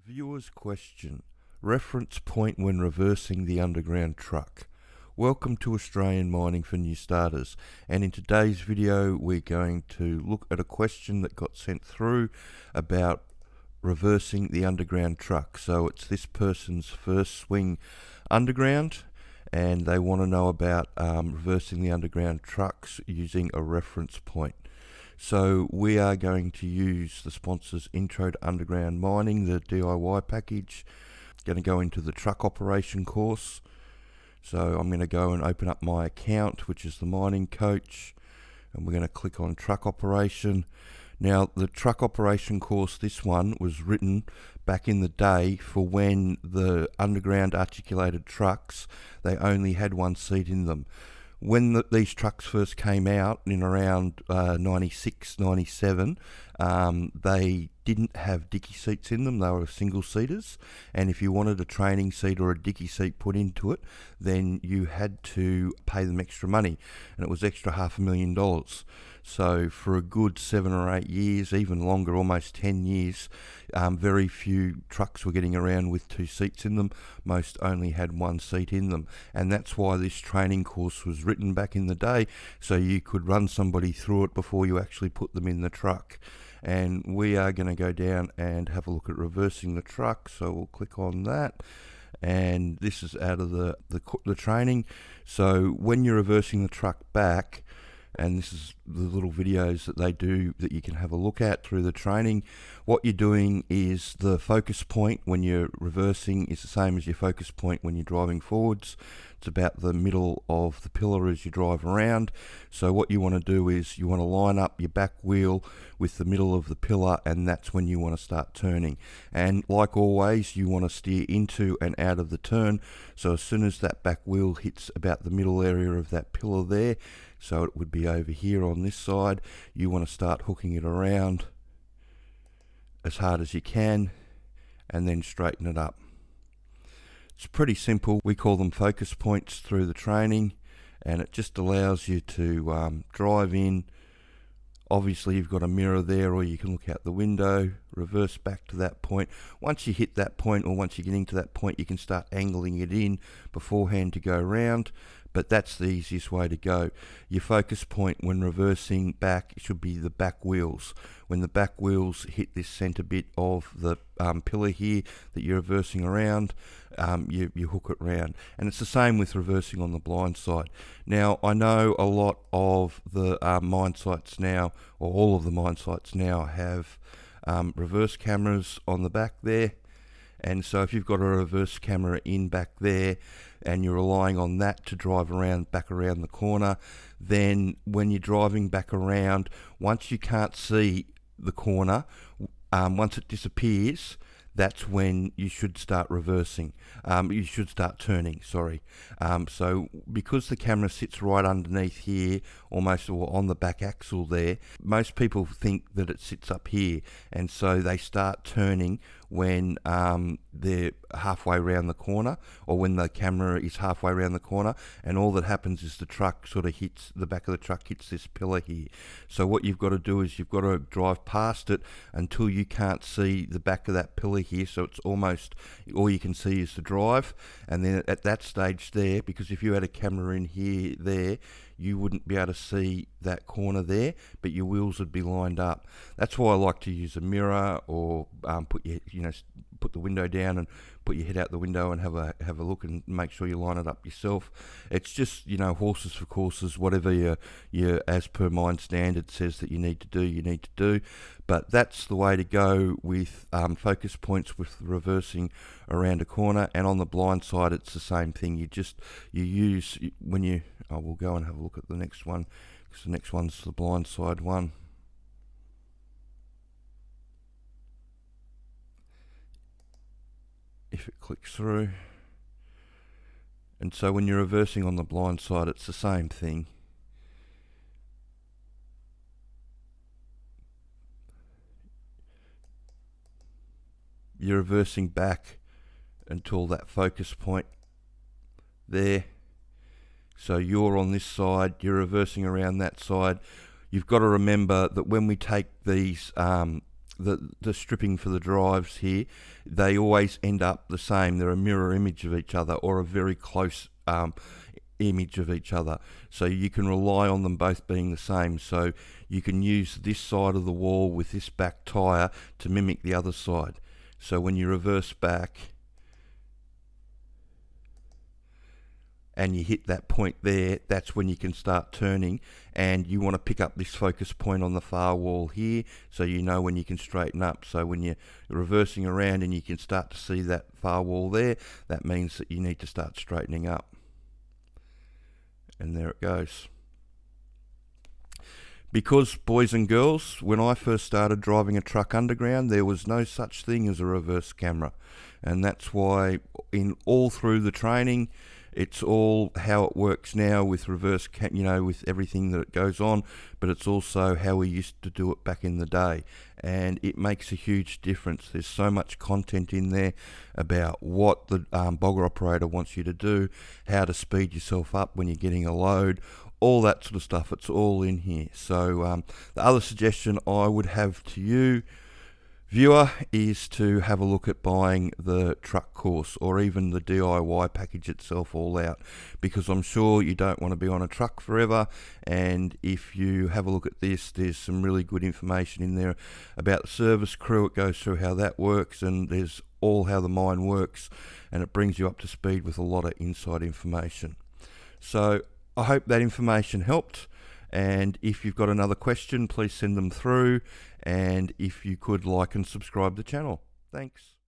Viewer's question: reference point when reversing the underground truck. Welcome to Australian Mining for New Starters, and in today's video we're going to look at a question that got sent through about reversing the underground truck. So it's this person's first swing underground and they want to know about reversing the underground trucks using a reference point. So we are going to use the sponsor's Intro to Underground Mining, the DIY package. Going to go into the truck operation course. So I'm going to go and open up my account, which is the mining coach, and we're going to click on truck operation. Now the truck operation course, this one was written back in the day for when the underground articulated trucks, they only had one seat in them. When these trucks first came out in around 96, 97, they didn't have dicky seats in them. They were single seaters, and if you wanted a training seat or a dicky seat put into it, then you had to pay them extra money, and it was extra $500,000. So for a good 7 or 8 years, even longer, almost 10 years, very few trucks were getting around with two seats in them. Most only had one seat in them, and that's why this training course was written back in the day, so you could run somebody through it before you actually put them in the truck. And we are going to go down and have a look at reversing the truck, so we'll click on that. And this is out of the training. So when you're reversing the truck back, and this is the little videos that they do that you can have a look at through the training, what you're doing is the focus point when you're reversing is the same as your focus point when you're driving forwards. It's about the middle of the pillar as you drive around. So what you want to do is you want to line up your back wheel with the middle of the pillar, and that's when you want to start turning. And like always, you want to steer into and out of the turn. So as soon as that back wheel hits about the middle area of that pillar there, so it would be over here on this side, you want to start hooking it around as hard as you can and then straighten it up. It's pretty simple. We call them focus points through the training, and it just allows you to drive in. Obviously you've got a mirror there, or you can look out the window, reverse back to that point. Once you hit that point, or once you're getting to that point, you can start angling it in beforehand to go round, but that's the easiest way to go. Your focus point when reversing back should be the back wheels. When the back wheels hit this center bit of the pillar here that you're reversing around, you hook it round. And it's the same with reversing on the blind side. Now, I know a lot of the mine sites now, or all of the mine sites now, have reverse cameras on the back there. And so if you've got a reverse camera in back there and you're relying on that to drive back around the corner, then when you're driving back around, once you can't see the corner, once it disappears, that's when you should start reversing. You should start turning, sorry. So because the camera sits right underneath here, almost on the back axle there, most people think that it sits up here, and so they start turning when they're halfway around the corner, or when the camera is halfway around the corner, and all that happens is the truck sort of hits, the back of the truck hits this pillar here. So what you've got to do is you've got to drive past it until you can't see the back of that pillar here, so it's almost all you can see is the drive. And then at that stage there, because if you had a camera in here there, you wouldn't be able to see that corner there, but your wheels would be lined up. That's why I like to use a mirror, or put the window down and put your head out the window and have a look and make sure you line it up yourself. It's just, horses for courses, whatever your as per mine standard says that you need to do, you need to do. But that's the way to go with focus points with reversing around a corner. And on the blind side, it's the same thing. We'll go and have a look at the next one, because the next one's the blind side one. If it clicks through. And so when you're reversing on the blind side, it's the same thing. You're reversing back until that focus point there. So you're on this side, you're reversing around that side. You've got to remember that when we take these the stripping for the drives here, they always end up the same. They're a mirror image of each other, or a very close image of each other. So you can rely on them both being the same. So you can use this side of the wall with this back tyre to mimic the other side. So when you reverse back and you hit that point there, that's when you can start turning, and you want to pick up this focus point on the far wall here, so you know when you can straighten up. So when you're reversing around and you can start to see that far wall there, that means that you need to start straightening up. And there it goes. Because, boys and girls, when I first started driving a truck underground, there was no such thing as a reverse camera, and that's why all through the training, it's all how it works now with reverse with everything that it goes on, but it's also how we used to do it back in the day, and it makes a huge difference. There's so much content in there about what the bogger operator wants you to do, how to speed yourself up when you're getting a load, all that sort of stuff. It's all in here. So the other suggestion I would have to you, viewer, is to have a look at buying the truck course, or even the DIY package itself all out, because I'm sure you don't want to be on a truck forever. And if you have a look at this, there's some really good information in there about the service crew. It goes through how that works, and there's all how the mine works, and it brings you up to speed with a lot of inside information. So I hope that information helped. And if you've got another question, please send them through. And if you could like and subscribe the channel. Thanks.